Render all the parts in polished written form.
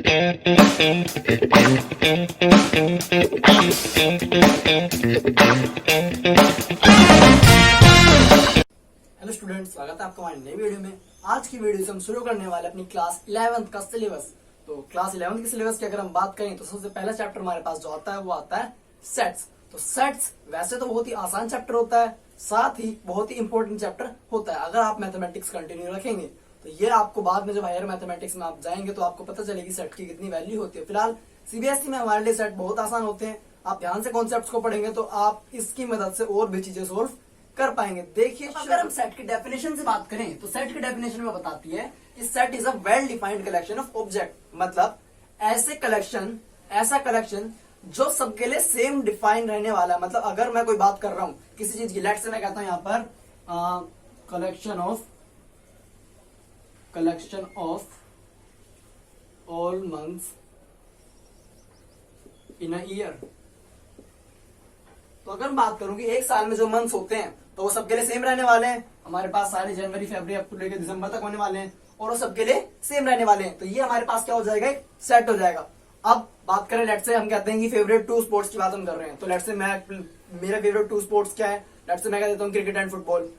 Hello students, स्वागत है आपका हमारी नई वीडियो में। आज की वीडियो से हम शुरू करने वाले अपनी क्लास 11th का सिलेबस। तो क्लास 11th के सिलेबस की अगर हम बात करें तो सबसे पहला चैप्टर हमारे पास जो आता है वो आता है सेट्स। तो सेट्स वैसे तो बहुत ही आसान चैप्टर होता है, साथ ही बहुत ही इंपॉर्टेंट चैप्टर होता है। अगर आप मैथमेटिक्स कंटिन्यू रखेंगे तो ये आपको बाद में जब हायर मैथमेटिक्स में आप जाएंगे तो आपको पता चलेगी सेट की कितनी वैल्यू होती है। फिलहाल सीबीएसई में हमारे लिए सेट बहुत आसान होते हैं। आप ध्यान से कॉन्सेप्ट्स को पढ़ेंगे तो आप इसकी मदद से और भी चीजें सोल्व कर पाएंगे। देखिए, अगर हम सेट की डेफिनेशन से बात करें तो सेट की डेफिनेशन में बताती है कि set is a well defined collection of object. मतलब ऐसा कलेक्शन जो सबके लिए सेम डिफाइन रहने वाला है। मतलब अगर मैं कोई बात कर रहा हूं किसी चीज की, लेट से मैं कहता हूं यहां पर collection of all months in a year. तो अगर बात करूं कि एक साल में जो मंथ्स होते हैं तो वो सबके लिए सेम रहने वाले हैं। हमारे पास सारे जनवरी फरवरी अप टू लेकर दिसंबर तक होने वाले हैं और वो सबके लिए सेम रहने वाले हैं। तो ये हमारे पास क्या हो जाएगा, एक सेट हो जाएगा। अब बात करें, लेट से हम कहते हैं कि फेवरेट टू स्पोर्ट्स की बात हम कर रहे हैं। तो लेट से मेरा फेवरेट टू स्पोर्ट्स क्या है, लेट से मैं कह देता हूँ क्रिकेट एंड फुटबॉल।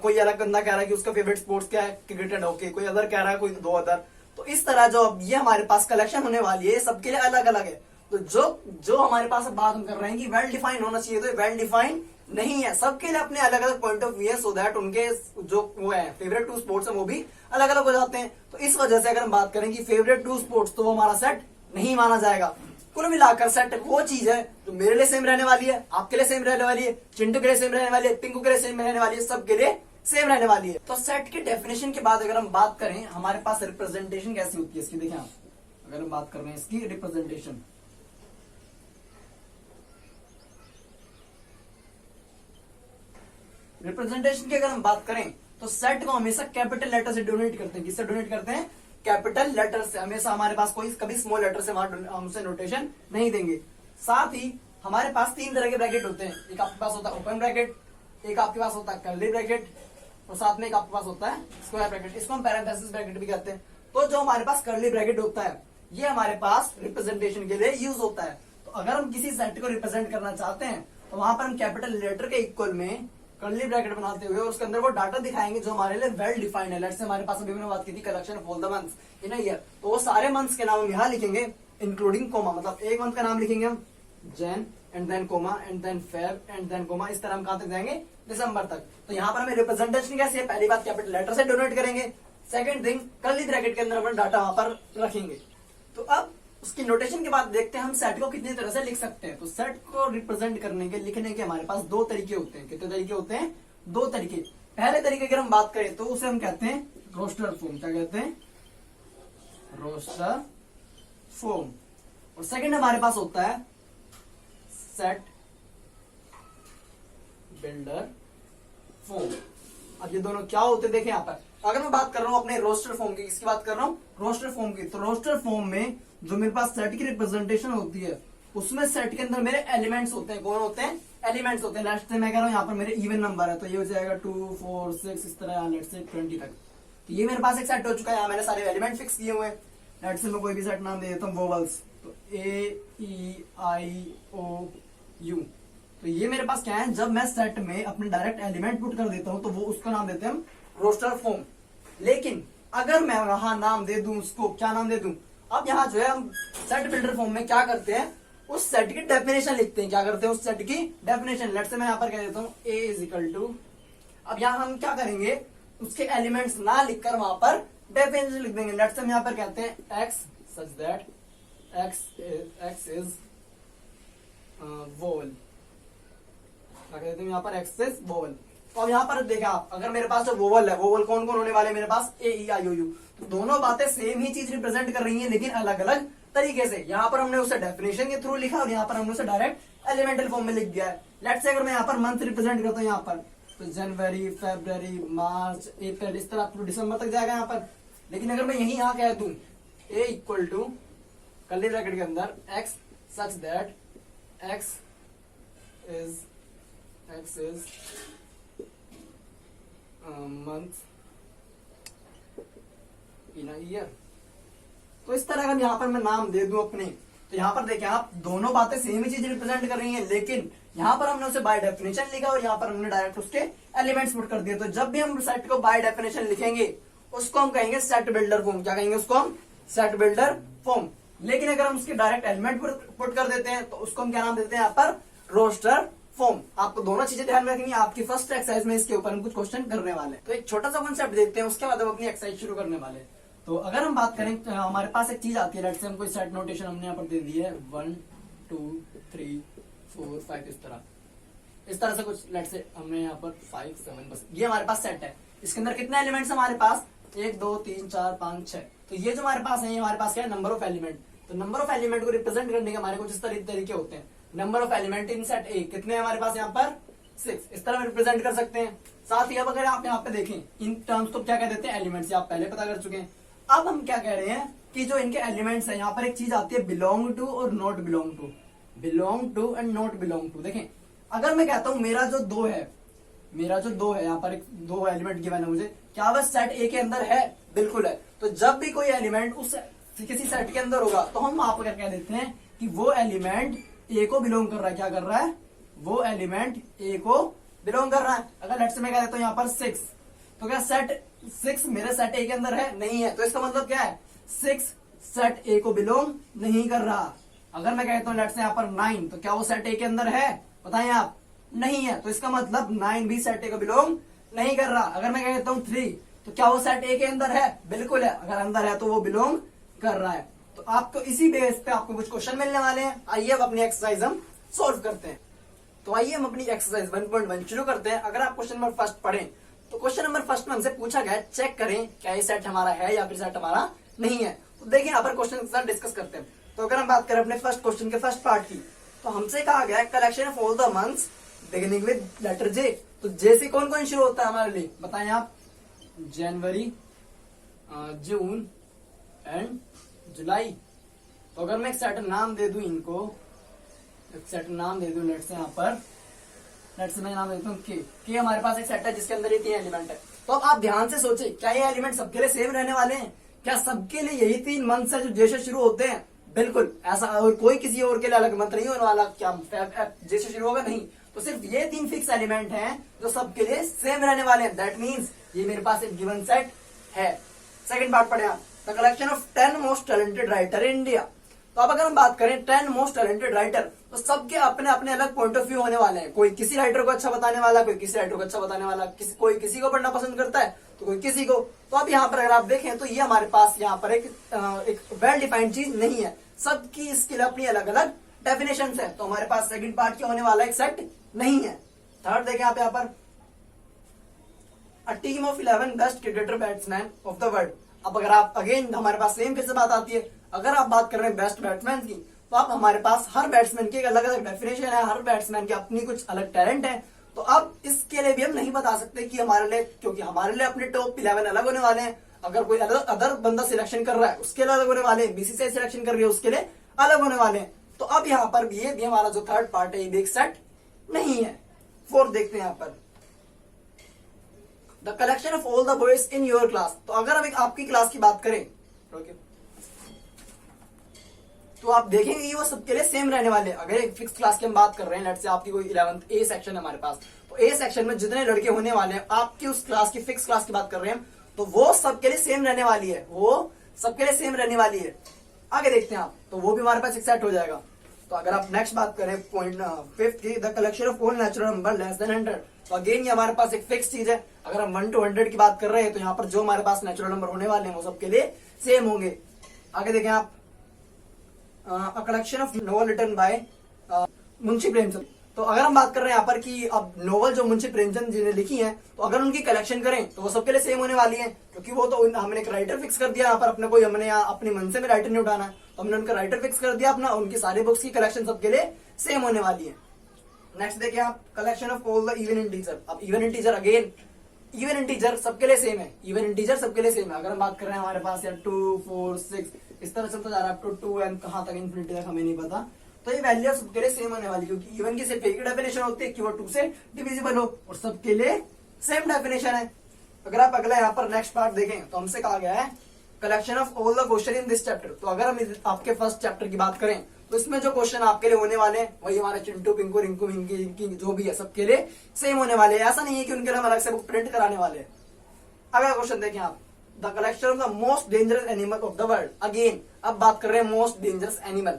कोई अलग बंदा कह रहा है कि उसका फेवरेट स्पोर्ट्स क्या है, क्रिकेट एंड हॉकी। कोई अदर कह रहा है, कोई दो अदर। तो इस तरह जो अब ये हमारे पास कलेक्शन होने वाली है सबके लिए अलग अलग है। तो जो हमारे पास अब बात हम कर रहे हैं कि वेल डिफाइंड होना चाहिए, तो वेल डिफाइंड नहीं है। सबके लिए अपने अलग अलग पॉइंट ऑफ व्यू है, सो दैट उनके जो वो है फेवरेट टू स्पोर्ट्स है वो भी अलग अलग हो जाते हैं। तो इस वजह से अगर हम बात करें कि फेवरेट टू स्पोर्ट्स, तो वो हमारा सेट नहीं माना जाएगा। कुल मिलाकर सेट वो चीज है जो मेरे लिए सेम रहने वाली है, आपके लिए सेम रहने वाली है, चिंटू के लिए सेम रहने वाली है, पिंकू के लिए सेम रहने वाली है, सबके लिए सेम रहने वाली है। तो सेट की डेफिनेशन के बाद अगर हम बात करें हमारे पास रिप्रेजेंटेशन कैसी होती है इसकी, देखिए आप अगर हम बात कर रहे हैं इसकी रिप्रेजेंटेशन, रिप्रेजेंटेशन की अगर हम बात करें तो सेट को हमेशा कैपिटल लेटर से डोनेट करते हैं। किससे डोनेट करते हैं? कैपिटल लेटर से। हमेशा हमारे पास कोई कभी स्मॉल लेटर से हमसे नोटेशन नहीं देंगे। साथ ही हमारे पास तीन तरह के ब्रैकेट होते हैं। एक आपके पास होता है ओपन ब्रैकेट, एक आपके पास होता है कर्ली ब्रैकेट और साथ में एक आपके पास होता है स्क्वायर ब्रैकेट। इसको हम पैरेंथेसिस ब्रैकेट भी कहते हैं। तो जो हमारे पास कर्ली ब्रैकेट होता है ये हमारे पास रिप्रेजेंटेशन के लिए यूज होता है। तो अगर हम किसी सेट को रिप्रेजेंट करना चाहते हैं तो वहां पर हम कैपिटल लेटर के इक्वल में कर्ली ब्रैकेट बनाते हुए और उसके अंदर वो डाटा दिखाएंगे जो हमारे लिए वेल डिफाइंड है। लेट्स से हमारे पास अभी मैंने बात की थी collection of all the months in a year, तो वो सारे मंथ्स के नाम हम यहाँ लिखेंगे इंक्लूडिंग कोमा। मतलब एक मंथ का नाम लिखेंगे हम Jan and then comma and then Feb and then comma. इस तरह हम कहां तक जाएंगे? दिसंबर तक। तो यहाँ पर हमें रिप्रेजेंटेशन कैसे है, पहली बात कैपिटल लेटर से डोनेट करेंगे, सेकंड थिंग कर्ली ब्रैकेट के अंदर अपना डाटा वहां पर रखेंगे। तो अब उसकी नोटेशन के बाद देखते हैं हम सेट को कितनी तरह से लिख सकते हैं। तो सेट को रिप्रेजेंट करने के लिखने के हमारे पास दो तरीके होते हैं। कितने तरीके होते हैं? दो तरीके। पहले तरीके की हम बात करें तो उसे हम कहते हैं रोस्टर फॉर्म। क्या कहते हैं? Roster form. और सेकंड हमारे पास होता है सेट बिल्डर फॉर्म। अब ये दोनों क्या होते हैं देखें यहाँ पर। अगर मैं बात कर रहा हूं अपने रोस्टर फॉर्म की, किसकी बात कर रहा हूं? रोस्टर फॉर्म की। तो रोस्टर फॉर्म में जो मेरे पास सेट की रिप्रेजेंटेशन होती है उसमें सेट के अंदर मेरे एलिमेंट्स होते हैं। कौन होते हैं? एलिमेंट्स होते हैं। लेट्स से मैं कह रहा हूं यहाँ पर मेरे इवन नंबर है तो ये हो जाएगा 2 4 6 इस तरह लेट्स से 20 तक। तो ये मेरे पास एक सेट हो चुका है। यहाँ मैंने सारे एलिमेंट फिक्स किए हुए हैं। लेट्स से मैं कोई भी सेट नाम दे देता हूँ वोवल्स। तो AEIOU। तो ये मेरे पास क्या है, जब मैं सेट में अपने डायरेक्ट एलिमेंट पुट कर देता हूं तो वो उसका नाम देते हैं हम रोस्टर फॉर्म। लेकिन अगर मैं वहां नाम दे दूं उसको, क्या नाम दे दूं? अब यहाँ जो है हम सेट बिल्डर फॉर्म में क्या करते हैं, उस सेट की डेफिनेशन लिखते हैं। क्या करते हैं? उस सेट की डेफिनेशन। लेट्स से मैं यहाँ पर कह देता हूँ A इज इक्वल टू, अब यहाँ हम क्या करेंगे, उसके एलिमेंट्स ना लिखकर वहां पर डेफिनेशन लिख देंगे। लेट्स से हम यहाँ पर कहते हैं X such that X is vowel. क्या कहते हैं यहाँ पर? X is vowel. तो अब यहाँ पर देखा आप, अगर मेरे पास जो वोवल है, वोवल कौन कौन होने वाले मेरे पास? AEIOU। तो दोनों बातें सेम ही चीज रिप्रेजेंट कर रही हैं लेकिन अलग अलग तरीके से। यहाँ पर हमने उसे डेफिनेशन के थ्रू लिखा और यहाँ पर हमने उसे डायरेक्ट एलिमेंटल फॉर्म में लिख दिया है। लेट्स से अगर मैं यहाँ पर मंथ रिप्रेजेंट करता हूँ यहाँ पर, तो जनवरी फरवरी मार्च अप्रैल इस तरह अप टू दिसंबर तक जाएगा यहाँ पर। लेकिन अगर मैं यही यहाँ कह दूं A equal to curly bracket के अंदर X such that X is month in a year, तो इस तरह का यहाँ पर मैं नाम दे दूं अपने, तो यहाँ पर देखें आप दोनों बातें सेम ही चीज रिप्रेजेंट कर रही हैं, लेकिन यहाँ पर हमने उसे बाय डेफिनेशन लिखा और यहाँ पर हमने डायरेक्ट उसके एलिमेंट्स पुट कर दिए। तो जब भी हम सेट को बाय डेफिनेशन लिखेंगे उसको हम कहेंगे सेट बिल्डर फॉर्म। क्या कहेंगे उसको हम? Set builder form. लेकिन अगर हम उसके डायरेक्ट एलिमेंट पुट कर देते हैं तो उसको हम क्या नाम देते हैं यहाँ पर? Roster form. आपको दोनों चीजें ध्यान में रखनी है। आपकी फर्स्ट एक्सरसाइज में इसके ऊपर हम कुछ क्वेश्चन करने वाले हैं। तो एक छोटा सा कॉन्सेप्ट देखते हैं, उसके बाद हम अपनी एक्सरसाइज शुरू करने वाले हैं। तो अगर हम बात करें तो हमारे पास एक चीज आती है, लेट्स से हमको सेट नोटेशन हमने यहाँ पर दे दी है 1 2 3 4 5 इस तरह से कुछ, लेट्स से हमने यहाँ पर 5 7 बस ये हमारे पास सेट है। इसके अंदर कितने एलिमेंट्स हमारे पास? 1 2 3 4 5 6। तो ये जो हमारे पास है ये हमारे पास क्या है? Number of element. तो नंबर ऑफ एलिमेंट को रिप्रेजेंट करने के हमारे कुछ इस तरीके होते हैं। Number of element in set ए कितने हमारे पास यहाँ पर? 6। इस तरह रिप्रेजेंट कर सकते हैं। साथ ही अब अगर आप यहाँ पे देखें इन टर्म्स को क्या कह देते हैं? एलिमेंट्स। आप पहले पता कर चुके हैं। अब हम क्या कह रहे हैं कि जो इनके एलिमेंट्स हैं यहाँ पर एक चीज आती है बिलोंग टू और not belong to. Belong to and not belong to. देखें अगर मैं कहता हूं मेरा जो 2 है यहाँ पर एक 2 एलिमेंट गिवन है मुझे, क्या वह सेट ए के अंदर है? बिल्कुल है। तो जब भी कोई एलिमेंट उस किसी सेट के अंदर होगा तो हम वहां पर क्या कह देते हैं कि वो एलिमेंट ए को बिलोंग कर रहा है। क्या कर रहा है? वो एलिमेंट ए को बिलोंग कर रहा है। अगर लेट्स से मैं कह देता हूं यहाँ पर 6, तो क्या सेट 6 मेरे सेट ए के अंदर है? नहीं है। तो इसका मतलब क्या है? 6 सेट ए को बिलोंग नहीं कर रहा। अगर मैं कहता हूं लेट्स से यहाँ पर 9, तो क्या वो सेट ए के अंदर है? बताएं आप। नहीं है। तो इसका मतलब 9 भी सेट ए को बिलोंग नहीं कर रहा। अगर मैं कहता हूं 3, तो क्या वो सेट ए के अंदर है? बिल्कुल है। अगर अंदर है तो वो बिलोंग कर रहा है। तो आपको इसी बेस पे आपको कुछ क्वेश्चन मिलने वाले हैं। आइए अब अपनी एक्सरसाइज हम सॉल्व करते हैं। तो आइए हम अपनी एक्सरसाइज 1.1 शुरू करते हैं। अगर आप क्वेश्चन नंबर फर्स्ट पढ़ें तो क्वेश्चन नंबर फर्स्ट में हमसे पूछा गया चेक करें क्या ये सेट हमारा है या फिर सेट हमारा नहीं है। तो देखिए यहाँ पर क्वेश्चन के साथ डिस्कस करते हैं। तो अगर हम बात करें अपने फर्स्ट क्वेश्चन के फर्स्ट पार्ट की, तो हमसे कहा गया collection of all the months beginning with letter J. तो जे से कौन कौन शुरू होता है हमारे लिए? बताएं आप। जनवरी, जून एंड जुलाई। तो अगर मैं एक सेट नाम दे दूं इनको, एक सेट नाम दे दूं लेट्स से यहाँ पर, लेट्स से मैं नाम देता हूँ के हमारे पास एक सेट है जिसके अंदर ये 3 एलिमेंट है। तो अब आप ध्यान से सोचे क्या ये एलिमेंट सबके लिए सेम रहने वाले हैं? क्या सबके लिए यही 3 मंथ्स है जो जे से शुरू होते हैं? बिल्कुल ऐसा, और कोई किसी और के लिए अलग मंथ नहीं होने वाला। क्या जे से शुरू होगा? नहीं। तो सिर्फ ये 3 फिक्स एलिमेंट हैं जो सबके लिए सेम रहने वाले हैं। दैट मीन्स ये मेरे पास एक गिवन सेट है। सेकंड पार्ट पढ़े आप, the collection of 10 most talented writer in India. तो अब अगर हम बात करें 10 मोस्ट टैलेंटेड राइटर, तो सबके अपने अपने अलग पॉइंट ऑफ व्यू होने वाले हैं। कोई किसी राइटर को अच्छा बताने वाला, कोई किसी राइटर को अच्छा बताने वाला, कोई किसी को पढ़ना पसंद करता है तो कोई किसी को। तो अब यहाँ पर अगर आप देखें तो ये हमारे पास यहाँ पर एक वेल डिफाइंड चीज नहीं है। सबकी इसके लिए अपनी अलग अलग डेफिनेशन है। तो हमारे पास सेकंड पार्ट क्या होने वाला है? एक सेट नहीं है। थर्ड देखें आप यहाँ पर, a team of 11 best cricketer batsman of the world. अब अगर आप अगेन हमारे पास सेम फिर से बात आती है, अगर आप बात कर रहे हैं बेस्ट बैट्समैन की, तो आप हमारे पास हर बैट्समैन की एक अलग अलग डेफिनेशन है, हर बैट्समैन की अपनी कुछ अलग टैलेंट है। तो अब इसके लिए भी हम नहीं बता सकते कि हमारे लिए, क्योंकि हमारे लिए अपने टॉप 11 अलग होने वाले हैं। अगर कोई अदर बंदा सिलेक्शन कर रहा है उसके लिए अलग होने वाले हैं, बीसीसीआई सिलेक्शन कर रही है उसके लिए अलग होने वाले हैं। तो अब यहाँ पर ये भी हमारा जो थर्ड पार्ट है ये भी एक सेट नहीं है। फोर्थ देखते हैं यहाँ पर, the collection of all the boys in your class. तो अगर हम एक आपकी क्लास की बात करें तो आप देखेंगे कि वो सबके लिए सेम रहने वाले। अगर एक फिक्स क्लास की हम बात कर रहे हैं, लेट्स से आपकी कोई 11th ए सेक्शन है हमारे पास, तो ए सेक्शन में जितने लड़के होने वाले हैं, आपकी उस क्लास की फिक्स क्लास की बात कर रहे हैं, तो वो सबके लिए सेम रहने वाली है। वो सबके लिए सेम रहने वाली है। आगे देखते हैं आप, तो वो भी हमारे पास एक सेट हो जाएगा। तो अगर आप नेक्स्ट बात करें पॉइंट 5th की, the collection of all natural number less than 100। तो अगेन ये हमारे पास एक फिक्स चीज है। अगर हम 1 to 100 की बात कर रहे हैं तो यहाँ पर जो हमारे पास नेचुरल नंबर होने वाले हैं वो सबके लिए सेम होंगे। आगे देखें आप, a collection of novel written by Munshi Premchand. तो अगर हम बात कर रहे हैं यहाँ पर कि अब नोवेल जो मुंशी प्रेमचंद जी ने लिखी है, तो अगर उनकी कलेक्शन करें तो वो सबके लिए सेम होने वाली है, क्योंकि वो तो हमने एक राइटर फिक्स कर दिया यहाँ पर। अपने कोई हमने यहाँ अपनी मन से में राइटर नहीं उठाना है, तो हमने उनका राइटर फिक्स कर दिया अपना, उनकी सारी बुक्स की कलेक्शन सबके लिए सेम होने वाली है। नेक्स्ट देखिए आप, collection of all the even integer. अब even integer again, even integer सबके लिए सेम है। इवन इंटीजर सबके लिए सेम है। अगर हम बात कर रहे हैं हमारे पास यार 2 4 6 इस तरह चलता जा रहा है, 2 एंड कहां तक इन्फिनिटी तक हमें नहीं पता। तो ये वैल्यू सबके लिए सेम होने वाली, क्योंकि इवन की सिर्फ एक ही डेफिनेशन होती है कि वो 2 से डिविजिबल हो, और सबके लिए सेम डेफिनेशन है। अगर आप अगला यहाँ पर नेक्स्ट पार्ट देखें तो हमसे कहा गया है collection of all the question in this chapter. तो अगर हम आपके फर्स्ट चैप्टर की बात करें तो इसमें जो क्वेश्चन आपके लिए होने वाले हैं वही हमारे चिंटू, पिंकू, रिंकू, हिंकी जो भी है सबके लिए सेम होने वाले हैं। ऐसा नहीं है कि उनके लिए हम अलग से बुक प्रिंट कराने वाले हैं। अगला क्वेश्चन देखें आप, the collection of the most dangerous animal of the world. Again अब बात कर रहे हैं मोस्ट डेंजरस एनिमल,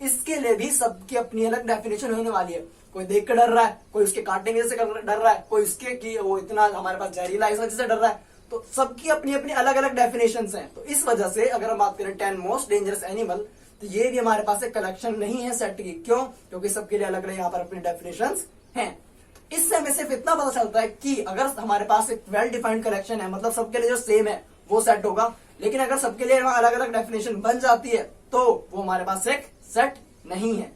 इसके लिए भी सबकी अपनी अलग डेफिनेशन होने वाली है। कोई देख कर डर रहा है, कोई उसके काटने की वजह से डर रहा है, कोई उसके कि वो इतना हमारे पास जहरीला इस वजह से डर रहा है। तो सबकी अपनी अपनी अलग अलग डेफिनेशन हैं। तो इस वजह से अगर हम बात करें 10 मोस्ट डेंजरस एनिमल, तो ये भी हमारे पास एक कलेक्शन नहीं है सेट की। क्यों? क्योंकि सबके लिए अलग अलग यहाँ पर अपनी डेफिनेशन हैं। इससे हमें सिर्फ इतना पता चलता है कि अगर हमारे पास एक वेल डिफाइंड कलेक्शन है, मतलब सबके लिए जो सेम है वो सेट होगा। लेकिन अगर सबके लिए अलग अलग डेफिनेशन बन जाती है तो वो हमारे पास एक सेट नहीं है।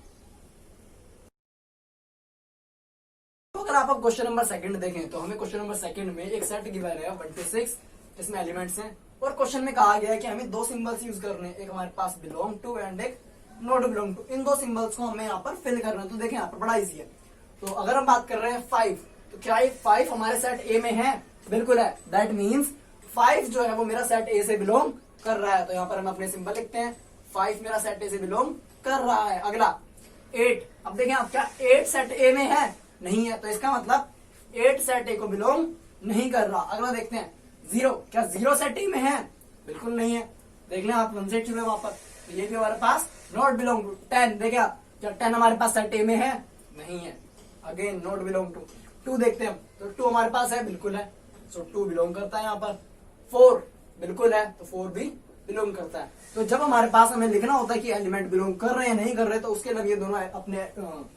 तो अगर आप अब क्वेश्चन नंबर सेकंड देखें तो हमें क्वेश्चन नंबर सेकंड में एक सेट गिवन है 1 to 6, इसमें एलिमेंट्स हैं और क्वेश्चन में कहा गया है कि हमें 2 सिंबल्स यूज करने हैं, एक हमारे पास बिलोंग टू एंड एक नॉट बिलोंग टू। इन 2 सिंबल्स को हमें यहाँ पर फिल करना है। तो देखें यहाँ पर बड़ा इजी है। तो अगर हम बात कर रहे हैं 5, तो क्या ये 5 हमारे सेट ए में है? बिल्कुल है। दैट मीन्स 5 जो है वो मेरा सेट ए से बिलोंग कर रहा है। तो यहाँ पर हम अपने सिंबल लिखते हैं, 5 मेरा सेट ए से बिलोंग कर रहा है। अगला 8, अब देखें आप, क्या 8 सेट ए में है? नहीं है। तो इसका मतलब 8 सेट ए को बिलोंग नहीं कर रहा। अगला देखते हैं 0, क्या 0 सेट ए में है? बिल्कुल नहीं है। देख लें आप 1 से चुके वहां पर, तो ये भी हमारे पास नॉट बिलोंग टू। 10 देखे आप, क्या 10 हमारे पास सेट ए में है? नहीं है। Again not belong to. 2 देखते हैं, तो 2 हमारे पास है, बिल्कुल है। सो 2 बिलोंग करता है यहाँ पर। 4 बिल्कुल है, तो 4 भी बिलोंग करता है। तो जब हमारे पास हमें लिखना होता है कि एलिमेंट बिलोंग कर रहे हैं नहीं कर रहे, तो उसके लिए ये दोनों अपने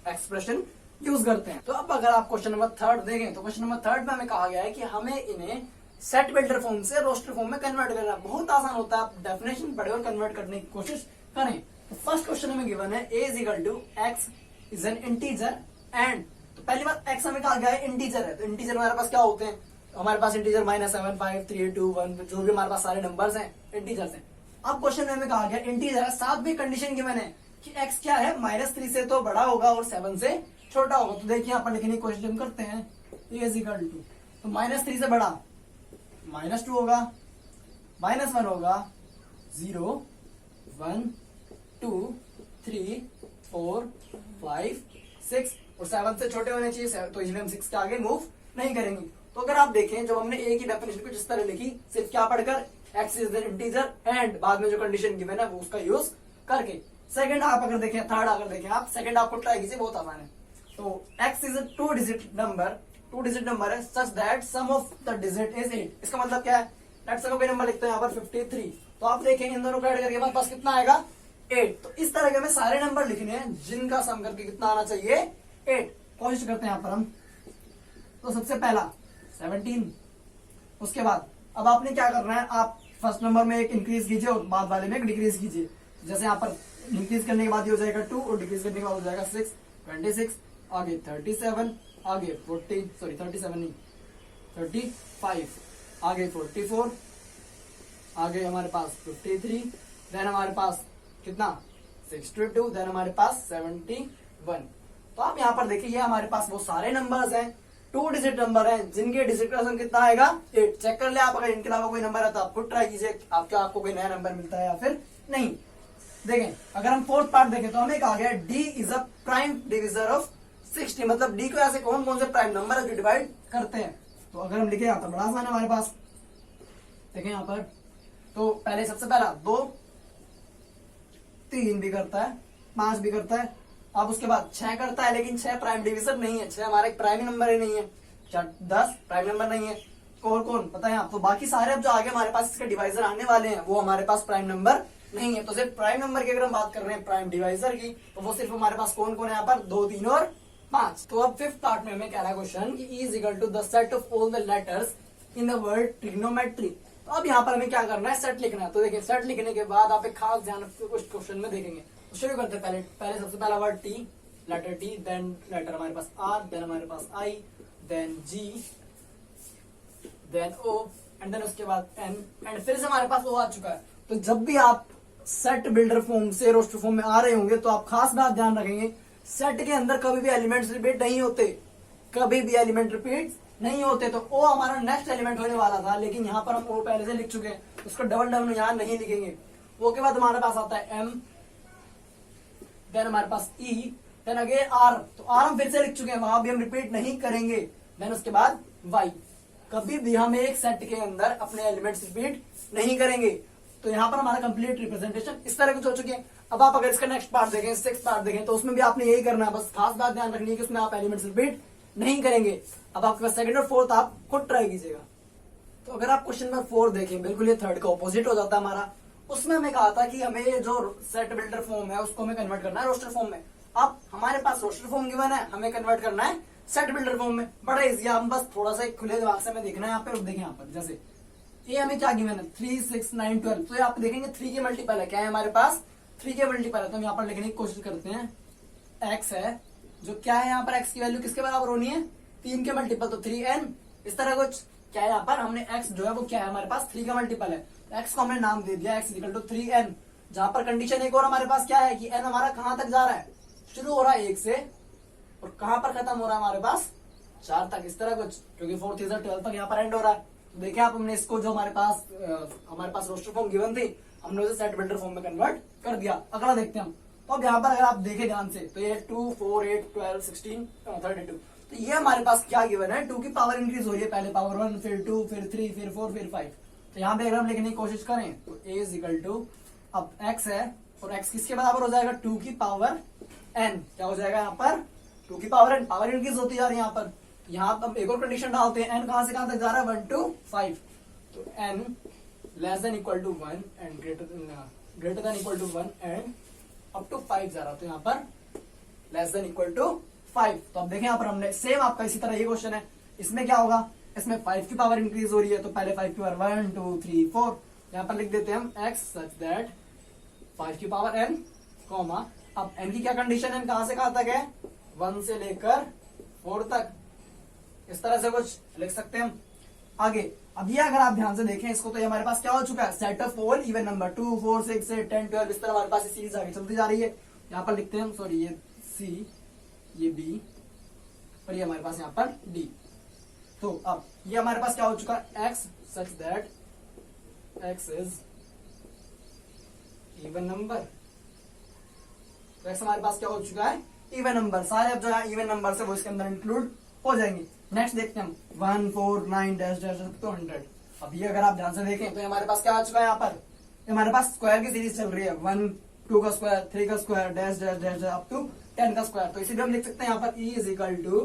एक्सप्रेशन यूज करते हैं। तो अब अगर आप क्वेश्चन नंबर 3 देखें तो क्वेश्चन नंबर 3 में हमें कहा गया है कि हमें इन्हें सेट बिल्डर फॉर्म से रोस्टर फॉर्म में कन्वर्ट करना। बहुत आसान होता है, आप डेफिनेशन पढ़े और कन्वर्ट करने की कोशिश करें। तो फर्स्ट क्वेश्चन हमें गिवन है a is equal to x is an integer and, तो पहली बात x हमें कहा गया है इंटीजर है। तो इंटीजर हमारे पास क्या होते हैं? तो हमारे पास इंटीजर -7, 5, 3, 2, 1 जो भी हमारे पास सारे नंबर्स हैं इंटीजर्स हैं। अब क्वेश्चन में हमें कहा गया इंटीजर है, साथ भी कंडीशन गिवन है कि x क्या है, -3 से तो बड़ा होगा और 7 से छोटा होगा। तो देखिए यहाँ पर लिखने की कोशिश हम करते हैं, a इज इक्वल टू, तो -3 से बड़ा -2 होगा, -1 होगा, 0, 1, 2, 3, 4, 5, 6 और 7 से छोटे होने चाहिए, तो इसलिए हम 6 के आगे मूव नहीं करेंगे। तो अगर आप देखें जब हमने ए की डेफिनेशन को जिस तरह लिखी, सिर्फ क्या पढ़कर x is an integer and बाद में जो कंडीशन गिवन है वो उसका यूज करके। सेकंड आप अगर देखें, थर्ड अगर देखें आप, सेकंड आपको ट्राई कीजिए, बहुत आसान है। तो x is a 2 digit number है such that sum of the digit is 8। इसका मतलब क्या है? लेट्स से कोई नंबर लिखते हैं यहाँ पर 53, तो आप देखेंगे इन दोनों को ऐड करके हमारे पास कितना आएगा? 8। तो इस तरह के हमें सारे नंबर लिखने हैं जिनका सम करके कितना आना चाहिए? 8। कोशिश करते हैं यहाँ पर हम। तो सबसे पहला 17, उसके बाद अब आपने क्या करना है, आप फर्स्ट नंबर में एक इंक्रीज कीजिए और बाद वाले में एक डिक्रीज कीजिए। जैसे यहाँ पर इंक्रीज करने के बाद ये हो जाएगा 2 और डिक्रीज करने के बाद हो जाएगा 6, 26, आगे 37, आगे 37 नहीं 35, आगे 44, आगे हमारे पास 53, देन हमारे पास कितना 62, देन हमारे पास 71। तो आप यहाँ पर देखिए ये हमारे पास वो सारे नंबर्स हैं, 2 डिजिट नंबर हैं जिनके डिजिट का सम कितना आएगा? 8। चेक कर ले आप, अगर इनके अलावा कोई नंबर है तो आप खुद ट्राई कीजिए आपको कोई नया नंबर मिलता है या फिर नहीं। देखें अगर हम फोर्थ पार्ट देखें तो हमें कहा गया D is a prime divisor of 60, मतलब D को ऐसे कौन कौन से प्राइम नंबर है जो डिवाइड करते हैं। तो अगर हम लिखे यहाँ पर बड़ा आसान है हमारे पास, देखें यहाँ पर, तो पहले सबसे पहला 2, 3 भी करता है, 5 भी करता है, अब उसके बाद 6 करता है, लेकिन 6 प्राइम डिविजर नहीं है, 6 हमारा एक प्राइम नंबर ही नहीं है। 10 प्राइम नंबर नहीं है। और कौन पता है आप? तो बाकी सारे अब जो आगे हमारे पास इसके डिवाइजर आने वाले हैं वो हमारे पास प्राइम नंबर नहीं है। तो सिर्फ प्राइम नंबर की अगर हम बात कर रहे हैं प्राइम डिवाइजर की, तो वो सिर्फ हमारे पास कौन कौन है यहाँ पर? 2, 3 और 5। तो अब फिफ्थ पार्ट में हमें कह रहा है क्वेश्चन कि E is equal to the set of all the letters in the word trigonometry. तो अब यहाँ पर हमें क्या करना है? सेट लिखना है। तो देखिए सेट लिखने के बाद आप एक खास ध्यान कुछ क्वेश्चन में देखेंगे। तो शुरू करते हैं पहले सबसे पहला word T, letter T, then letter हमारे पास R, देन हमारे पास I, then G, then O and then उसके बाद N एंड फिर से हमारे पास O आ चुका है। तो जब भी आप सेट बिल्डर फॉर्म से रोस्टर फॉर्म में आ रहे होंगे तो आप खास बात ध्यान रखेंगे, सेट के अंदर कभी भी एलिमेंट्स रिपीट नहीं होते, कभी भी एलिमेंट रिपीट नहीं होते। तो ओ हमारा नेक्स्ट एलिमेंट होने वाला था, लेकिन यहाँ पर हम ओ पहले से लिख चुके हैं। उसको डबल डबल यहाँ नहीं लिखेंगे। वो के बाद हमारे पास आता है m, देन हमारे पास e, देन अगेन r। तो r हम फिर से लिख चुके हैं, वहां भी हम रिपीट नहीं करेंगे। देन उसके बाद y। कभी भी हम एक सेट के अंदर अपने एलिमेंट्स रिपीट नहीं करेंगे। तो यहाँ पर हमारा कंप्लीट रिप्रेजेंटेशन इस तरह कुछ हो चुके हैं। अब आप अगर इसका नेक्स्ट पार्ट देखें, सिक्स पार्ट देखें, तो उसमें भी आपने यही करना है। बस खास बात ध्यान रखनी है कि उसमें आप एलिमेंट्स रिपीट नहीं करेंगे। अब आपके पास सेकंड और फोर्थ आप खुद ट्राई कीजिएगा। तो अगर आप क्वेश्चन नंबर 4 देखें, बिल्कुल ये थर्ड का ऑपोजिट हो जाता है हमारा। उसमें हमें कहा था कि हमें जो सेट बिल्डर फॉर्म है उसको हमें कन्वर्ट करना है रोस्टर फॉर्म में। अब हमारे पास रोस्टर फॉर्म गिवन है, हमें कन्वर्ट करना है सेट बिल्डर फॉर्म में। बड़ा इजी, हम बस थोड़ा सा खुले दिमाग से हमें देखना है यहाँ पे। देखें यहाँ पर जैसे ये हमें क्या गिवन है 3, 6, 9, 12। तो आप देखेंगे 3 के मल्टीपल है, क्या है हमारे पास 3 के मल्टीपल है। तो हम यहाँ पर लिखने की कोशिश करते हैं, x है जो क्या है यहाँ पर x की वैल्यू किसके बराबर होनी है 3 के मल्टीपल, तो 3n। इस तरह कुछ क्या है यहाँ पर हमने x जो है वो क्या है हमारे पास 3 का मल्टीपल है। तो x को हमने नाम दे दिया x इक्वल टू 3n। जहां पर कंडीशन एक और हमारे पास क्या है कि n हमारा कहां तक जा रहा है, शुरू हो रहा है 1 से और कहां पर खत्म हो रहा है हमारे पास 4 तक। इस तरह कुछ, क्योंकि 4 से 12 तक यहाँ पर एंड हो रहा है। तो देखिए आप, हमने इसको जो हमारे पास रोस्टर फॉर्म गिवन थी, हमने उसे सेट बिल्डर फॉर्म में कन्वर्ट कर दिया। अगला देखते हैं हम। तो अब यहाँ पर अगर आप देखें ध्यान से, तो ये 2, 4, 8, 12, 16, 32। तो ये हमारे पास क्या गिवन है, 2 की पावर इंक्रीज हो रही है, पहले पावर 1, फिर 2, फिर 3, फिर 4, फिर 5। तो यहाँ पे अगर हम लिखने की कोशिश करें तो a इज इक्वल टू, अब x है और x किसके बराबर हो जाएगा 2 की पावर n। क्या हो जाएगा यहाँ पर 2 की पावर n, पावर इंक्रीज होती जा रही है यहाँ पर। यहाँ पर एक और कंडीशन डालते हैं, n कहां से कहां तक जा रहा है 1 to 5। तो n less than equal to 1 and greater than equal to 1 and up to 5 जा रहा है। तो यहाँ पर लेस देन इक्वल टू 5। तो अब देखें यहाँ पर हमने सेम आपका इसी तरह ये क्वेश्चन है। इसमें क्या होगा, इसमें 5 की पावर इंक्रीज हो रही है, तो पहले 5 की पावर 1, 2, 3, 4। यहाँ पर लिख देते हैं हम x सच दैट 5 की पावर n कॉमा, अब n की क्या कंडीशन है, कहां से कहां तक है 1 से लेकर 4 तक। इस तरह से कुछ लिख सकते हैं हम आगे। अब ये अगर आप ध्यान से देखें इसको, तो ये हमारे पास क्या हो चुका है set of all even number 2, 4, 6, 8, 10, 12। इस तरह हमारे पास सीरीज आगे चलती जा रही है। यहाँ पर लिखते हैं हम, सॉरी ये C, ये B और ये हमारे पास यहाँ पर D। तो अब ये हमारे पास क्या हो चुका है x such that x is even number. तो x हमारे पास क्या हो चुका है इवन नंबर। सारे अब जो है इवन नंबर से वो इसके अंदर इंक्लूड हो जाएंगे। नेक्स्ट देखते हैं हम 1, 4, 9 डैश डैश तो 100। अब ये अगर आप ध्यान से देखें तो हमारे पास क्या आ चुका है, यहाँ पर हमारे पास स्क्वायर की सीरीज चल रही है, 1, 2 का स्क्वायर, 3 का square, dash dash dash up to 10 का स्क्वायर। तो इसीलिए हम लिख सकते हैं यहाँ पर e is equal to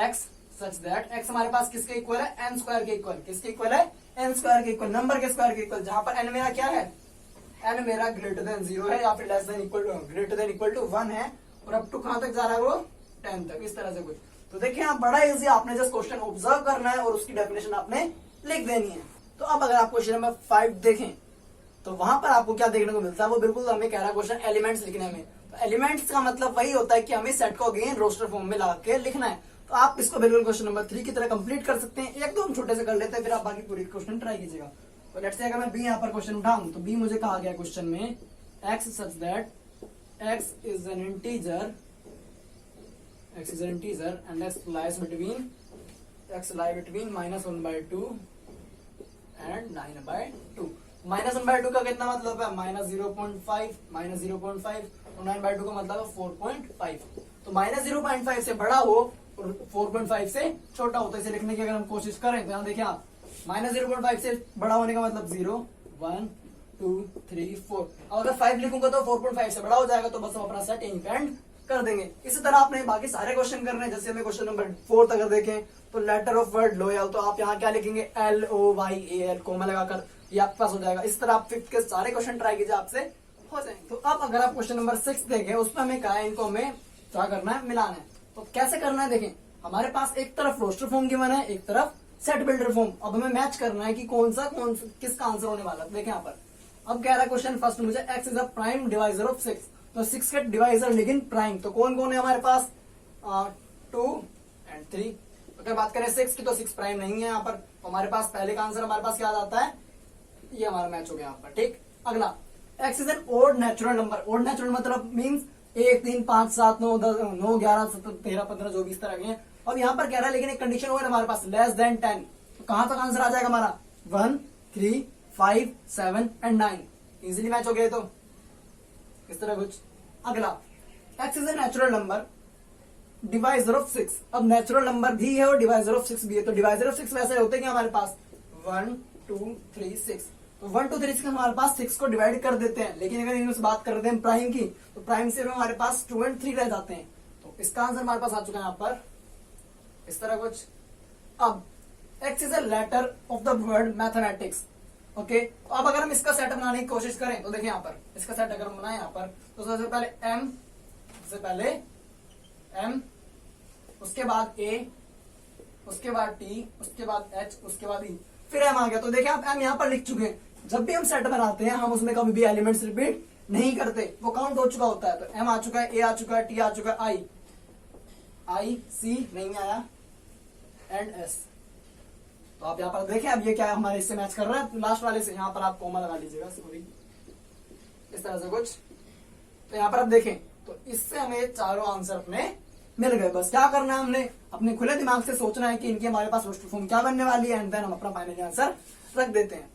x such that x हमारे पास किसके इक्वल है n स्क्वायर के इक्वल। किसके इक्वल है n स्क्वायर के इक्वल, नंबर के स्क्वायर के इक्वल। जहां पर n मेरा क्या है, n मेरा ग्रेटर देन 0 है या फिर less than equal greater than equal to 1 है और अप टू कहां तक जा रहा है वो 10 तक। इस तरह से कुछ। तो देखिए आप, बड़ा इजी, आपने जस्ट क्वेश्चन ऑब्जर्व करना है और उसकी डेफिनेशन आपने लिख देनी है। तो अब अगर आप क्वेश्चन नंबर 5 देखें तो वहां पर आपको क्या देखने को मिलता है, वो बिल्कुल हमें कह रहा है क्वेश्चन एलिमेंट्स लिखने में। तो एलिमेंट्स का मतलब वही होता है कि हमें सेट को अगेन रोस्टर फॉर्म में ला के लिखना है। तो आप इसको बिल्कुल क्वेश्चन नंबर 3 की तरह कंप्लीट कर सकते हैं। एक दो हम छोटे से कर लेते हैं, फिर आप बाकी पूरी क्वेश्चन ट्राई कीजिएगा। तो लेट्स से अगर मैं बी यहाँ पर क्वेश्चन उठाऊं, तो बी मुझे कहा गया क्वेश्चन में x such that x is an integer, x is an integer and x lies between -1/2 and 9/2। -1/2 का कितना मतलब है -0.5, -0.5 और 9/2 का मतलब है 4.5। तो -0.5 से बड़ा हो और 4.5 से छोटा हो। तो इसे लिखने की अगर हम कोशिश करें तो यहाँ देखिए आप, -0.5 से बड़ा होने का मतलब 0, 1, 2, 3, 4। अगर 5 लिखूंगा तो 4.5 से बड़ा हो जाएगा। तो बस हम अपना सेट यहीं पे एंड कर देंगे। इसी तरह आपने बाकी सारे क्वेश्चन करने हैं। जैसे हमें क्वेश्चन नंबर 4 तक देखें तो लेटर ऑफ वर्ड लॉयल, तो आप यहाँ क्या लिखेंगे LOYAL कोमा लगाकर, ये आपके पास हो जाएगा। इस तरह आप 5th के सारे क्वेश्चन ट्राई कीजिए, आपसे हो जाएंगे। तो अब अगर आप क्वेश्चन नंबर 6 देखें, उसमें हमें कहा है इनको हमें क्या करना है, मिलाना है। तो कैसे करना है देखें, हमारे पास एक तरफ रोस्टर फॉर्म गिवन है, एक तरफ सेट बिल्डर फॉर्म। अब हमें मैच करना है कि किसका आंसर होने वाला है। देखें यहाँ पर अब कह रहा है क्वेश्चन फर्स्ट मुझे x is a prime divisor of 6। तो 6 के डिवाइजर लेकिन प्राइम, तो कौन कौन है हमारे पास 2 एंड 3। अगर बात करें 6 की तो 6 प्राइम नहीं है यहाँ पर। तो हमारे पास पहले का आंसर हमारे पास क्या आ जाता है, ये हमारा मैच हो गया यहाँ पर। ठीक, अगला x is an odd natural number. Odd natural मतलब मीन्स 1, 3, 5, 7, 9, 10, 9, 11, 17, 13, 15 जो भी इस तरह के हैं। अब यहाँ पर कह रहा है लेकिन एक कंडीशन हो हमारे पास लेस देन 10। तो कहां तक आंसर आ जाएगा हमारा 1, 3, 5, 7 एंड 9 इजिली मैच हो गए। तो इस तरह कुछ। अगला, x is a natural number divisor of 6। अब नेचुरल नंबर भी है और डिवाइजर ऑफ 6 भी है। तो डिवाइजर ऑफ 6 वैसे होते हैं हमारे पास 1, 2, 3, 6। तो 1, 2, 3 6 हमारे पास 6 को डिवाइड कर देते हैं। लेकिन अगर इनमें से बात करते हैं प्राइम की, तो प्राइम से हमारे पास 2 और 3 रह जाते हैं। तो इसका आंसर हमारे पास आ चुका है यहाँ पर इस तरह कुछ। अब x is a letter of the word mathematics. Okay, तो अब अगर हम इसका सेट बनाने की कोशिश करें तो देखिए यहाँ पर इसका सेट अगर हम बनाए यहाँ पर, तो सबसे पहले m, उसके बाद a, उसके बाद t, उसके बाद h, उसके बाद e, फिर m आ गया। तो देखिए आप m यहाँ पर लिख चुके हैं। जब भी हम सेट बनाते हैं हम उसमें कभी भी एलिमेंट्स रिपीट नहीं करते, वो काउंट हो चुका होता है। तो m आ चुका है, a आ चुका है, t आ चुका है, I, c नहीं आया एंड s। तो आप यहाँ पर देखें अब ये क्या हमारे इससे मैच कर रहा है लास्ट वाले से। यहाँ पर आप कॉमा लगा लीजिएगा, सॉरी, इस तरह से कुछ। तो यहाँ पर आप देखें तो इससे हमें चारों आंसर अपने मिल गए। बस क्या करना है, हमने अपने खुले दिमाग से सोचना है कि इनकी हमारे पास रोस्टर फॉर्म क्या बनने वाली है, एंड देन हम अपना फाइनल आंसर रख देते हैं।